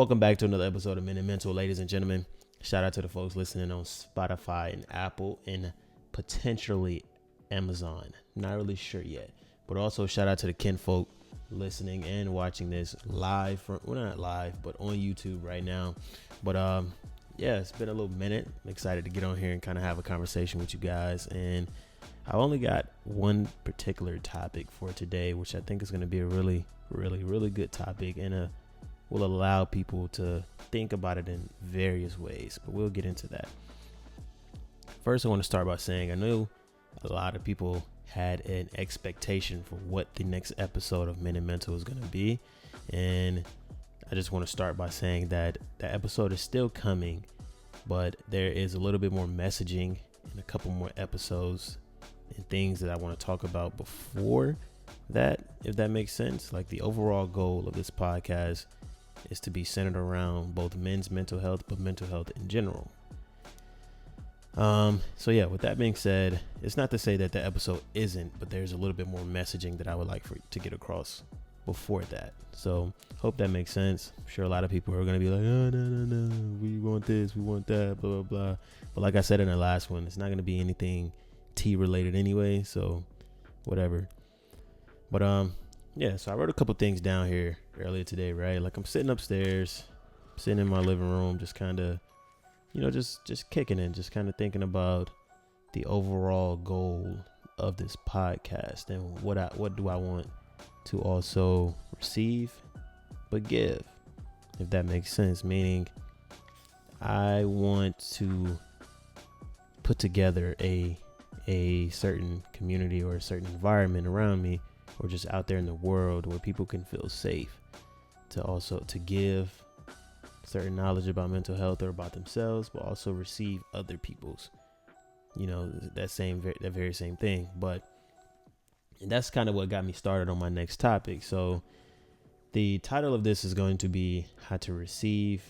Welcome back to another episode of Men and Mental, ladies and gentlemen. Shout out to the folks listening on Spotify and Apple and potentially Amazon. Not really sure yet. But also shout out to the kinfolk listening and watching this live. Not live, but on YouTube right now. But yeah, it's been a little minute. I'm excited to get on here and kind of have a conversation with you guys. And I only got one particular topic for today, which I think is going to be a really good topic and will allow people to think about it in various ways. But we'll get into that. First, I want to start by saying I know a lot of people had an expectation for what the next episode of Men and Mental is going to be. And I just want to start by saying that the episode is still coming, but there is a little bit more messaging and a couple more episodes and things that I want to talk about before that, if that makes sense. Like, the overall goal of this podcast is to be centered around both men's mental health, but mental health in general. So yeah, with that being said, it's not to say that the episode isn't, but there's a little bit more messaging that I would like to get across before that. So hope that makes sense. I'm sure a lot of people are going to be like, oh, no, we want this, we want that, blah, blah, blah. But like I said in the last one, it's not going to be anything tea related anyway. So whatever. But, yeah, so I wrote a couple things down here earlier today, right? Like, I'm sitting upstairs, sitting in my living room, just kind of, just kicking it, just kind of thinking about the overall goal of this podcast and what do I want to also receive but give, if that makes sense. Meaning, I want to put together a certain community or a certain environment around me, or just out there in the world, where people can feel safe to give certain knowledge about mental health or about themselves, but also receive other people's, that very same thing. But that's kind of what got me started on my next topic. So the title of this is going to be how to receive,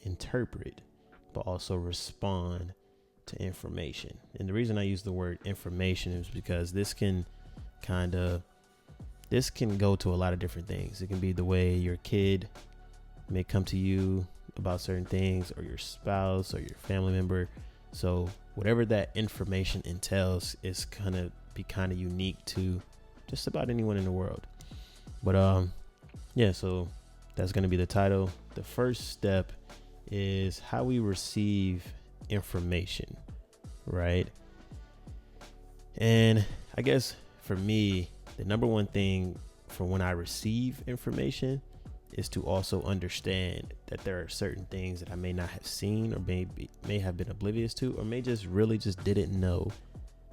interpret, but also respond to information. And the reason I use the word information is because this can go to a lot of different things. It can be the way your kid may come to you about certain things, or your spouse or your family member. So whatever that information entails is gonna be kind of unique to just about anyone in the world. But yeah, so that's gonna be the title. The first step is how we receive information, right? And I guess for me, the number one thing for when I receive information is to also understand that there are certain things that I may not have seen, or may have been oblivious to, or may just didn't know,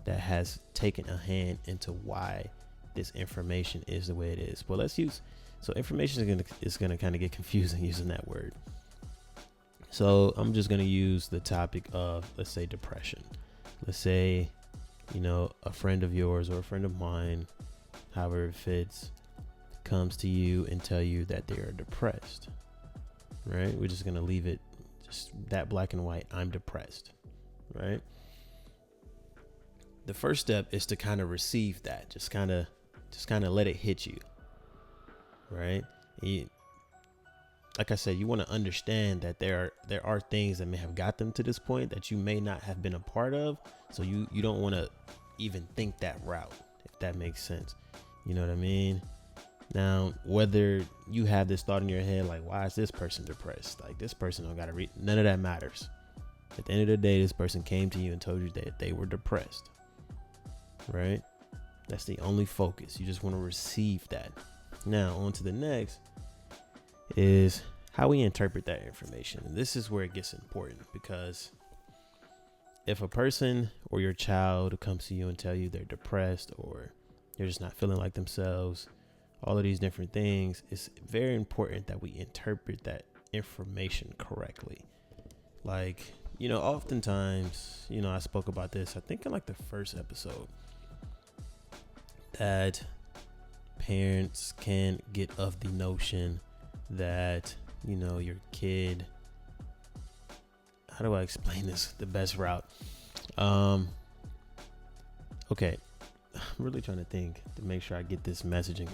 that has taken a hand into why this information is the way it is. But information is gonna kind of get confusing using that word. So I'm just gonna use the topic of, let's say, depression. Let's say, a friend of yours or a friend of mine, however it fits, comes to you and tell you that they are depressed, right? We're just going to leave it just that black and white. I'm depressed, right? The first step is to kind of receive that, just kind of let it hit you, right? Like I said, you want to understand that there are things that may have got them to this point that you may not have been a part of. So you don't want to even think that route, if that makes sense. You know what I mean? Now, whether you have this thought in your head, like, why is this person depressed? Like, this person don't got to read. None of that matters. At the end of the day, this person came to you and told you that they were depressed, right? That's the only focus. You just want to receive that. Now, on to the next is how we interpret that information. And this is where it gets important, because if a person or your child comes to you and tell you they're depressed, or they're just not feeling like themselves, all of these different things, it's very important that we interpret that information correctly. Like, oftentimes, I spoke about this, I think in like the first episode, that parents can get of the notion that, your kid, how do I explain this the best route? Okay, I'm really trying to think to make sure I get this messaging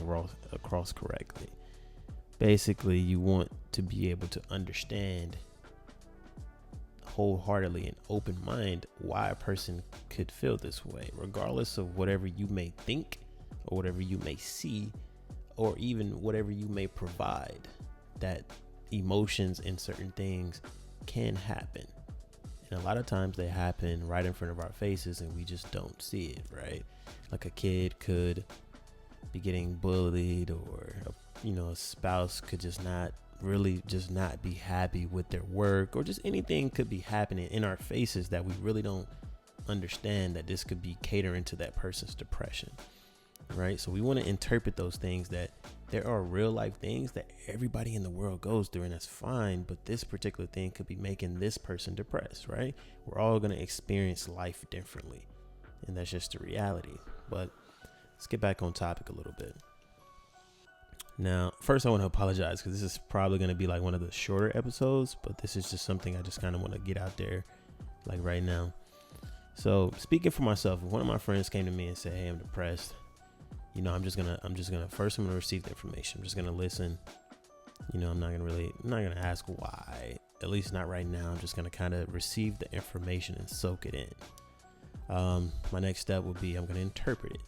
across correctly. basically you want to be able to understand wholeheartedly and open mind why a person could feel this way, regardless of whatever you may think or whatever you may see or even whatever you may provide. That emotions and certain things can happen, and a lot of times they happen right in front of our faces and we just don't see it, right? Like a kid could be getting bullied, or a spouse could just not be happy with their work, or just anything could be happening in our faces that we really don't understand that this could be catering to that person's depression, right? So we want to interpret those things, that there are real life things that everybody in the world goes through, and that's fine, but this particular thing could be making this person depressed, right? We're all going to experience life differently, and that's just the reality. But let's get back on topic a little bit. Now, first I want to apologize because this is probably going to be like one of the shorter episodes, but this is just something I just kind of want to get out there like right now. So speaking for myself, if one of my friends came to me and said, hey, I'm depressed, I'm just gonna receive the information. I'm just gonna listen. I'm not gonna ask why, at least not right now. I'm just gonna kind of receive the information and soak it in. My next step would be I'm gonna interpret it.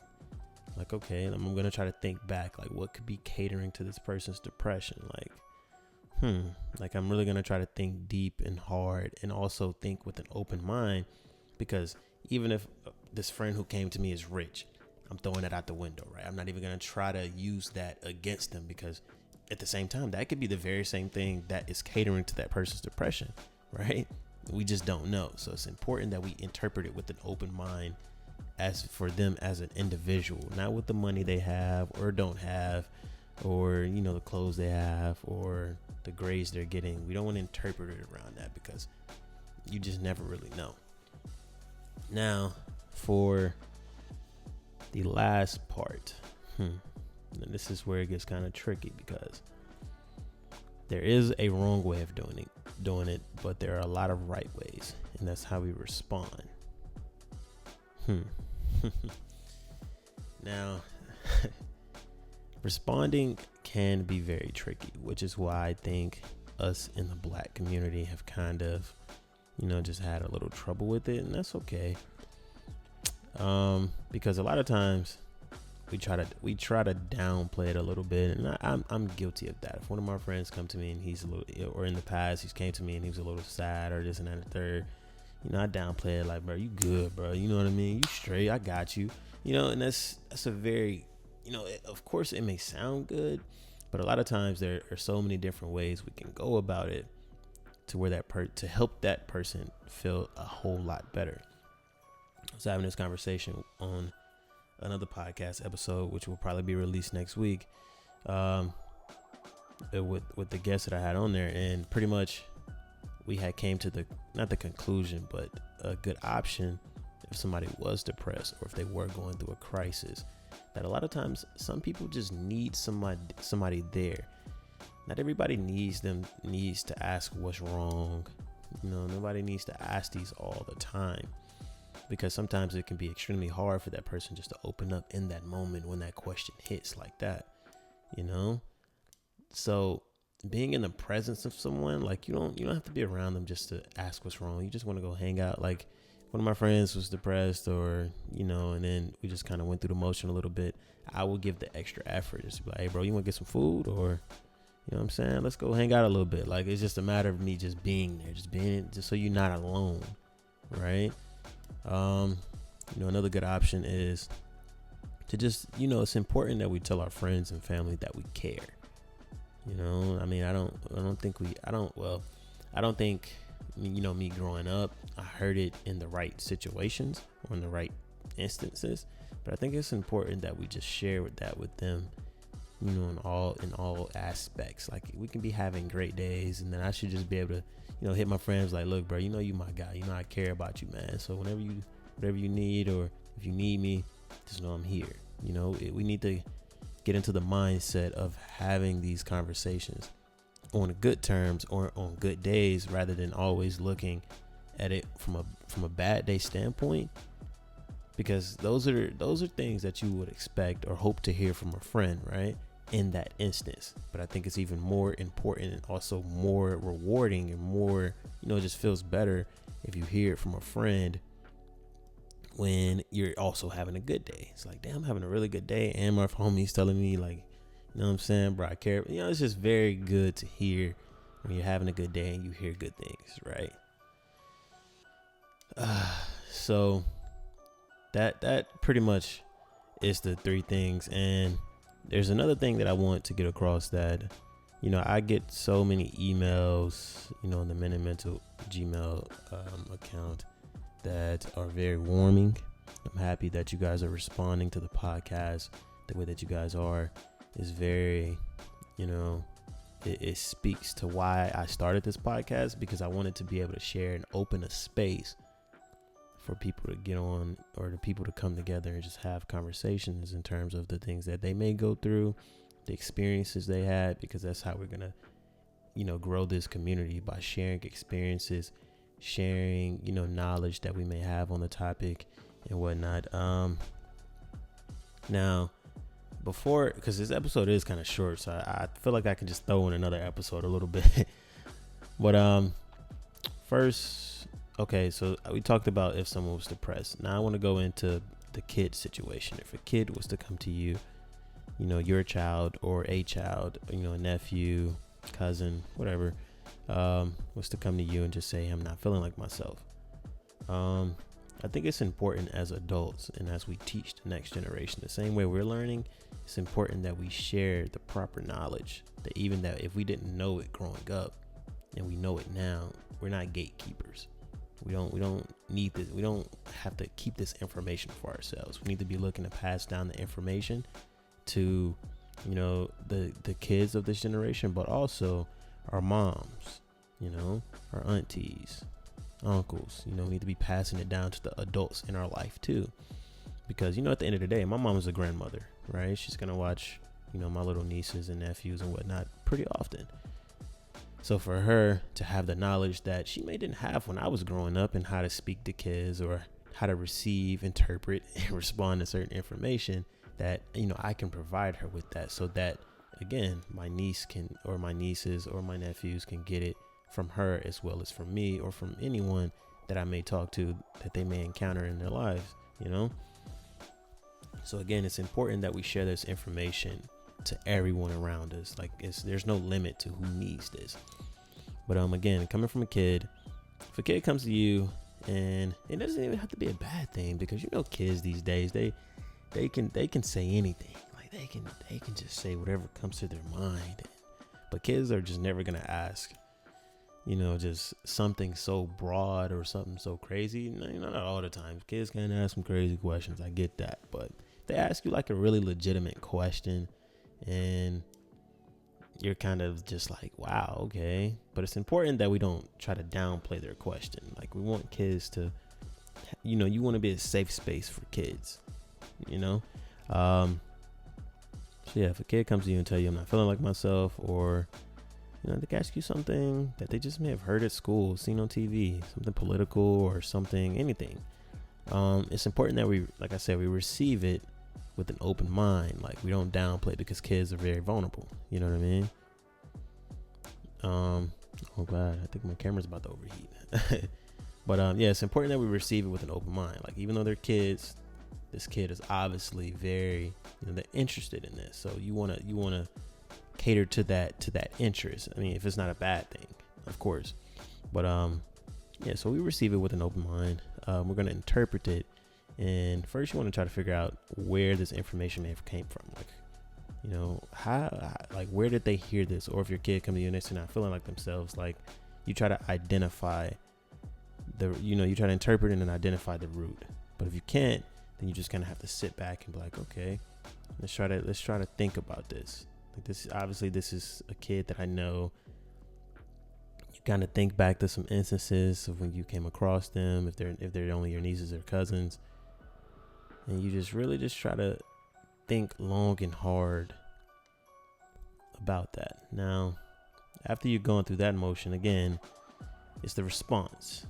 Like, okay, and I'm going to try to think back, like what could be catering to this person's depression? Like I'm really going to try to think deep and hard, and also think with an open mind, because even if this friend who came to me is rich, I'm throwing that out the window, right? I'm not even going to try to use that against them, because at the same time, that could be the very same thing that is catering to that person's depression, right? We just don't know. So it's important that we interpret it with an open mind, as for them as an individual, not with the money they have or don't have, or the clothes they have or the grades they're getting. We don't want to interpret it around that, because you just never really know. Now, for the last part, and this is where it gets kind of tricky, because there is a wrong way of doing it, but there are a lot of right ways, and that's how we respond. Now, responding can be very tricky, which is why I think us in the Black community have kind of, just had a little trouble with it, and that's okay. Because a lot of times we try to downplay it a little bit, and I'm guilty of that. If one of my friends come to me and he's a little, or in the past he's came to me and he was a little sad or this and that and the third, I downplay it like, bro, you good, bro. You know what I mean? You straight. I got you. And that's a very, of course it may sound good, but a lot of times there are so many different ways we can go about it to where to help that person feel a whole lot better. I was having this conversation on another podcast episode, which will probably be released next week, with the guest that I had on there, and pretty much we had came to not the conclusion, but a good option if somebody was depressed or if they were going through a crisis, that a lot of times some people just need somebody there. Not everybody needs to ask what's wrong. Nobody needs to ask these all the time, because sometimes it can be extremely hard for that person just to open up in that moment when that question hits like that, So being in the presence of someone, like you don't have to be around them just to ask what's wrong. You just want to go hang out. Like one of my friends was depressed, or and then we just kind of went through the motion a little bit. I would give the extra effort, just be like, hey bro, you want to get some food, or what I'm saying, let's go hang out a little bit. Like it's just a matter of me just being there, just so you're not alone, right? Another good option is to just, it's important that we tell our friends and family that we care. I don't think, me growing up, I heard it in the right situations or in the right instances, but I think it's important that we just share with them, in all aspects. Like we can be having great days, and then I should just be able to, hit my friends like, look, bro, you my guy, I care about you, man. So whatever you need, or if you need me, just know I'm here. We need to get into the mindset of having these conversations on good terms or on good days, rather than always looking at it from a bad day standpoint, because those are things that you would expect or hope to hear from a friend, right? in that instance. But I think it's even more important and also more rewarding and more, it just feels better if you hear it from a friend when you're also having a good day. It's like, damn, I'm having a really good day, and my homie's telling me, like, you know what I'm saying, bro, I care. It's just very good to hear when you're having a good day and you hear good things, right? So that pretty much is the three things. And there's another thing that I want to get across, that I get so many emails on the Men and Mental Gmail account that are very warming. I'm happy that you guys are responding to the podcast the way that you guys are. Is very, it speaks to why I started this podcast, because I wanted to be able to share and open a space for people to get on, or the people to come together and just have conversations in terms of the things that they may go through, the experiences they had, because that's how we're going to, grow this community, by sharing experiences, sharing, knowledge that we may have on the topic and whatnot. Now, before, because this episode is kind of short, so I feel like I can just throw in another episode a little bit. But first, okay, so we talked about if someone was depressed. Now I want to go into the kid situation. If a kid was to come to you, your child or a child, a nephew, cousin, whatever, was to come to you and just say, I'm not feeling like myself. I think it's important as adults and as we teach the next generation, the same way we're learning, it's important that we share the proper knowledge, that even that if we didn't know it growing up and we know it now, we're not gatekeepers. We don't need this. We don't have to keep this information for ourselves. We need to be looking to pass down the information to, the kids of this generation, but also our moms, our aunties, uncles. We need to be passing it down to the adults in our life too, because at the end of the day, my mom is a grandmother, right? She's gonna watch my little nieces and nephews and whatnot pretty often. So for her to have the knowledge that she may didn't have when I was growing up, and how to speak to kids, or how to receive, interpret, and respond to certain information, that I can provide her with that, so that again, my niece can, or my nieces or my nephews can get it from her as well as from me, or from anyone that I may talk to that they may encounter in their lives, So again, it's important that we share this information to everyone around us. Like, there's no limit to who needs this. But again, coming from a kid, if a kid comes to you, and it doesn't even have to be a bad thing, because kids these days, they can say anything. Like they can just say whatever comes to their mind. But kids are just never gonna ask, just something so broad or something so crazy. Not all the time. Kids can ask some crazy questions. I get that, but they ask you like a really legitimate question, and you're kind of just like, wow, okay. But it's important that we don't try to downplay their question. Like, we want kids to, you want to be a safe space for kids, So yeah, if a kid comes to you and tell you, I'm not feeling like myself, or they can ask you something that they just may have heard at school, seen on TV, something political or something, anything. It's important that we, like I said, we receive it with an open mind. Like, we don't downplay, because kids are very vulnerable. You know what I mean? Oh God, I think my camera's about to overheat. But yeah, it's important that we receive it with an open mind. Like, even though they're kids, this kid is obviously very, they're interested in this. So you wanna cater to that interest. I mean, if it's not a bad thing, of course. But yeah, so we receive it with an open mind. We're gonna interpret it, and first you want to try to figure out where this information may have came from. Like, how like, where did they hear this? Or if your kid comes to you and they're not feeling like themselves, like, you try to identify you try to interpret it and identify the root. But if you can't, then you just kind of have to sit back and be like, okay, let's try to think about this. Like, this is a kid that I know. You kind of think back to some instances of when you came across them, if they're only your nieces or cousins, and you just really just try to think long and hard about that. Now, after you're going through that motion, again, it's the response.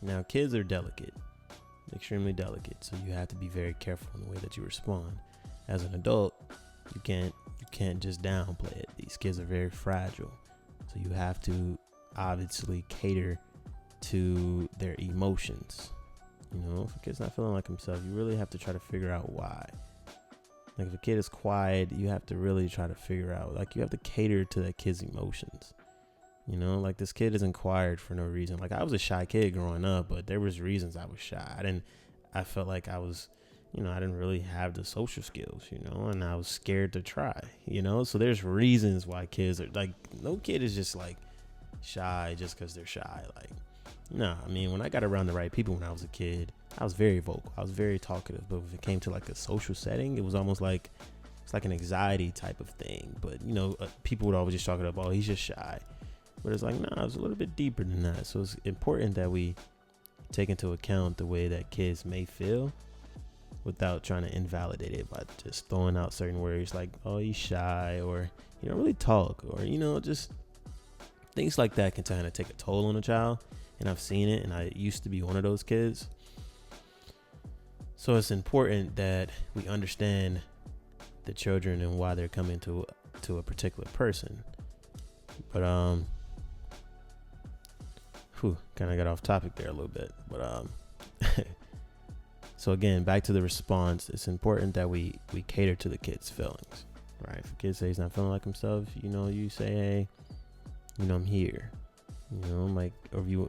Now, kids are delicate, extremely delicate, so you have to be very careful in the way that you respond. As an adult, you can't just downplay it. These kids are very fragile. So you have to obviously cater to their emotions. You know, if a kid's not feeling like himself, you really have to try to figure out why. Like if a kid is quiet, you have to really try to figure out, like you have to cater to that kid's emotions. You know, like this kid isn't quiet for no reason. Like I was a shy kid growing up, but there was reasons I was shy. I felt like I was, you know, I didn't really have the social skills, you know, and I was scared to try, you know. So there's reasons why kids are like, no kid is just like shy just because they're shy. Like, no, I mean, when I got around the right people when I was a kid, I was very vocal. I was very talkative. But if it came to like a social setting, it was almost like, it's like an anxiety type of thing. But, you know, people would always just chalk it up, oh, he's just shy. But it's like, nah, it's a little bit deeper than that. So it's important that we take into account the way that kids may feel without trying to invalidate it by just throwing out certain words like, oh, he's shy, or, you know, really talk, or, you know, just things like that can kind of take a toll on a child. And I've seen it, and I used to be one of those kids. So it's important that we understand the children and why they're coming to a particular person. But kind of got off topic there a little bit. But so again, back to the response. It's important that we cater to the kid's feelings, right? If a kid says he's not feeling like himself, you know, you say, hey, you know, I'm here. You know, like, or if you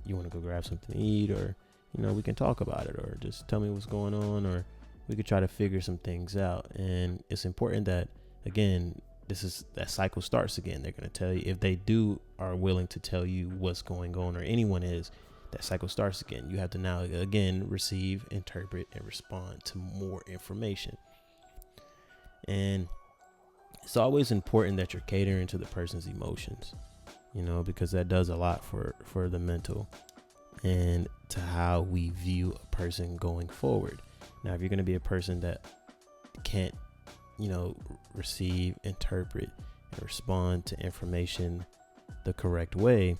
want to go grab something to eat, or, you know, we can talk about it, or just tell me what's going on, or we could try to figure some things out. And it's important that, again, that cycle starts again. They're going to tell you, if they are willing to tell you what's going on, or anyone is, that cycle starts again. You have to now, again, receive, interpret, and respond to more information. And it's always important that you're catering to the person's emotions, you know, because that does a lot for the mental and to how we view a person going forward. Now, if you're going to be a person that can't, you know, receive, interpret, and respond to information the correct way,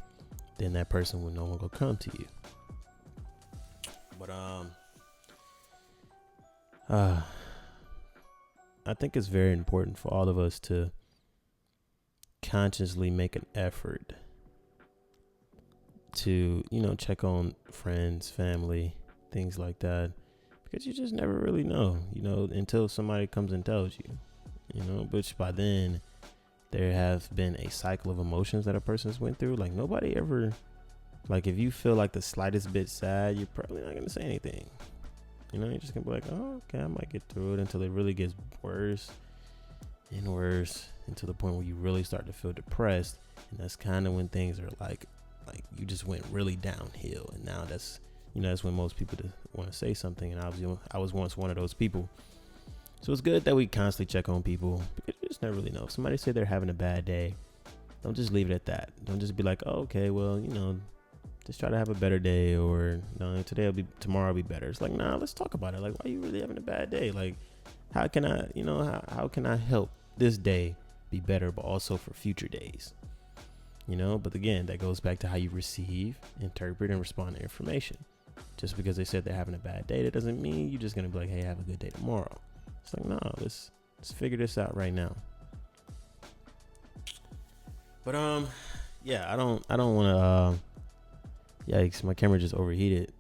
then that person will no longer come to you. But I think it's very important for all of us to consciously make an effort to, you know, check on friends, family, things like that, because you just never really know, you know, until somebody comes and tells you, you know, which by then there have been a cycle of emotions that a person's went through. Like nobody ever, like if you feel like the slightest bit sad, you're probably not going to say anything. You know, you're just going to be like, oh, okay, I might get through it, until it really gets worse and worse, until the point where you really start to feel depressed. And that's kind of when things are like you just went really downhill. And now that's, you know, that's when most people want to say something. And I was once one of those people. So it's good that we constantly check on people, because you just never really know. If somebody say they're having a bad day, don't just leave it at that. Don't just be like, oh, okay, well, you know, just try to have a better day, or no, tomorrow will be better. It's like, nah, let's talk about it. Like, why are you really having a bad day? Like, how can I, you know, how can I help this day be better, but also for future days? You know, but again, that goes back to how you receive, interpret, and respond to information. Just because they said they're having a bad day, that doesn't mean you're just gonna be like, hey, have a good day tomorrow. It's like, no, let's figure this out right now. But yeah, I don't want to. Yikes, my camera just overheated.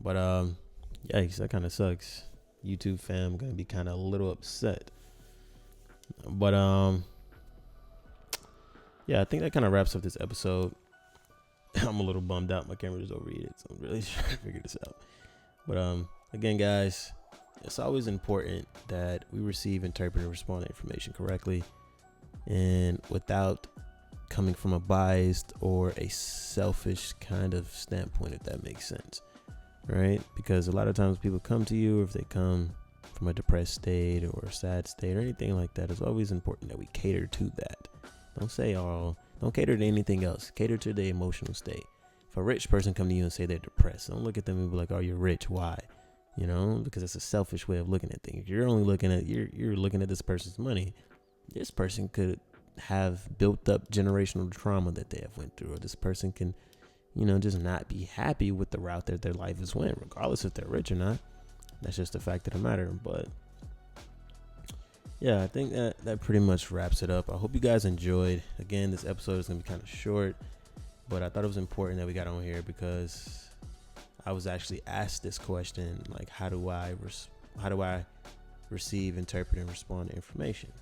But yikes, that kind of sucks. YouTube fam gonna be kind of a little upset. But yeah, I think that kind of wraps up this episode. I'm a little bummed out. My camera just overheated, so I'm really trying to figure this out. But again, guys, it's always important that we receive, interpret, and respond to information correctly, and without coming from a biased or a selfish kind of standpoint, if that makes sense, right? Because a lot of times people come to you, or if they come from a depressed state or a sad state or anything like that, it's always important that we cater to that. Don't cater to anything else. Cater to the emotional state. If a rich person come to you and say they're depressed, don't look at them and be like, oh, you're rich. Why? You know, because it's a selfish way of looking at things. You're only looking at, you're looking at this person's money. This person could have built up generational trauma that they have went through, or this person can, you know, just not be happy with the route that their life has went, regardless if they're rich or not. That's just the fact of the matter. But yeah, I think that pretty much wraps it up. I hope you guys enjoyed. Again, this episode is gonna be kind of short, but I thought it was important that we got on here because I was actually asked this question, like, how do I receive, interpret, and respond to information,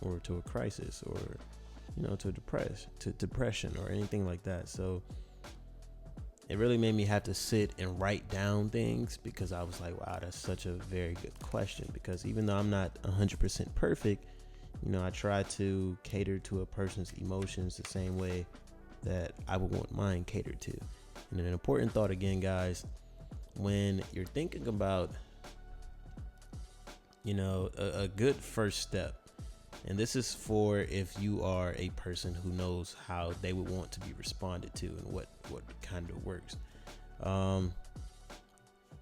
or to a crisis, or to depression, or anything like that. So it really made me have to sit and write down things, because I was like, wow, that's such a very good question. Because even though I'm not 100% perfect, I try to cater to a person's emotions the same way that I would want mine catered to. And an important thought again, guys, when you're thinking about, a good first step, and this is for if you are a person who knows how they would want to be responded to and what kind of works.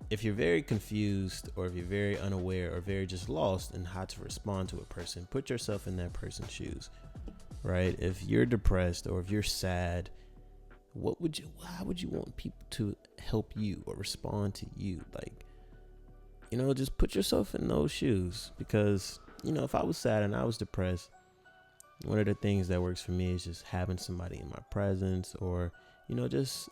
If you're very confused, or if you're very unaware, or very just lost in how to respond to a person, put yourself in that person's shoes, right? If you're depressed, or if you're sad, how would you want people to help you or respond to you? Like, just put yourself in those shoes, because if I was sad and I was depressed, one of the things that works for me is just having somebody in my presence, or just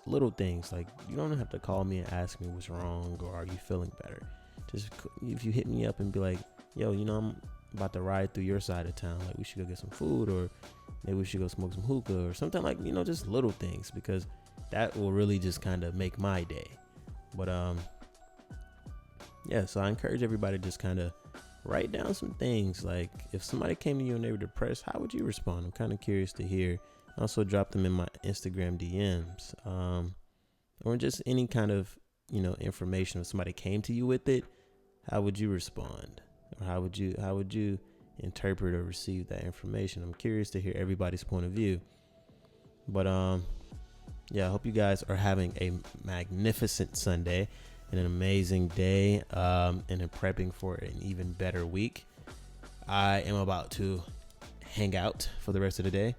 little things. Like, you don't have to call me and ask me what's wrong, or are you feeling better. Just if you hit me up and be like, yo, I'm about to ride through your side of town, like, we should go get some food, or maybe we should go smoke some hookah or something, like, just little things, because that will really just kind of make my day. But yeah, so I encourage everybody to just kind of write down some things. Like, if somebody came to you and they were depressed, how would you respond? I'm kind of curious to hear. Also drop them in my Instagram DMs, or just any kind of information. If somebody came to you with it, how would you respond, or how would you interpret or receive that information? I'm curious to hear everybody's point of view. But yeah, I hope you guys are having a magnificent Sunday and an amazing day, and in prepping for an even better week. I am about to hang out for the rest of the day.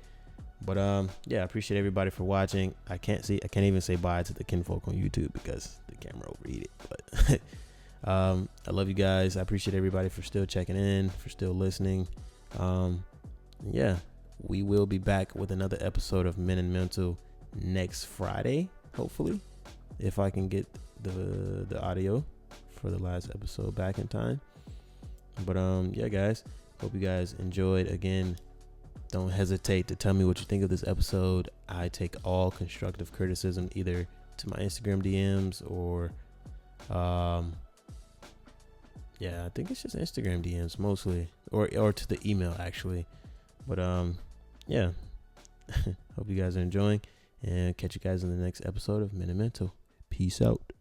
But yeah, I appreciate everybody for watching. I can't even say bye to the kinfolk on YouTube because the camera overheated. But I love you guys. I appreciate everybody for still checking in, for still listening. Yeah, we will be back with another episode of Men and Mental next Friday, hopefully, if I can get the audio for the last episode back in time. But yeah, guys, hope you guys enjoyed. Again, don't hesitate to tell me what you think of this episode. I take all constructive criticism either to my Instagram DMs or yeah, I think it's just Instagram DMs mostly, or to the email actually. But yeah, hope you guys are enjoying, and catch you guys in the next episode of Men and Mental. Peace out.